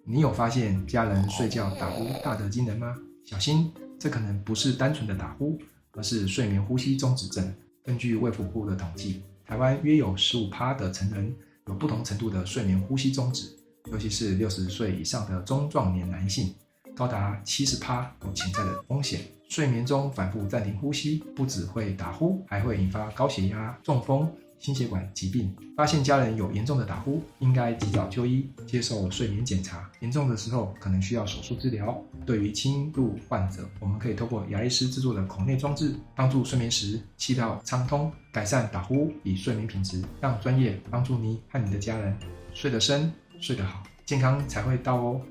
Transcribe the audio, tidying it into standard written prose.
你有发现家人睡觉打呼大得惊人吗？小心，这可能不是单纯的打呼，而是睡眠呼吸中止症。根据卫福部的统计，台湾约有15%的成人有不同程度的睡眠呼吸中止，尤其是60岁以上的中壮年男性，高达70%有潜在的风险。睡眠中反复暂停呼吸，不只会打呼，还会引发高血压、中风、心血管疾病。发现家人有严重的打呼，应该及早就医，接受睡眠检查。严重的时候可能需要手术治疗。对于轻度患者，我们可以透过牙医师制作的口内装置，帮助睡眠时气道畅通，改善打呼与睡眠品质，让专业帮助你和你的家人睡得深、睡得好，健康才会到哦。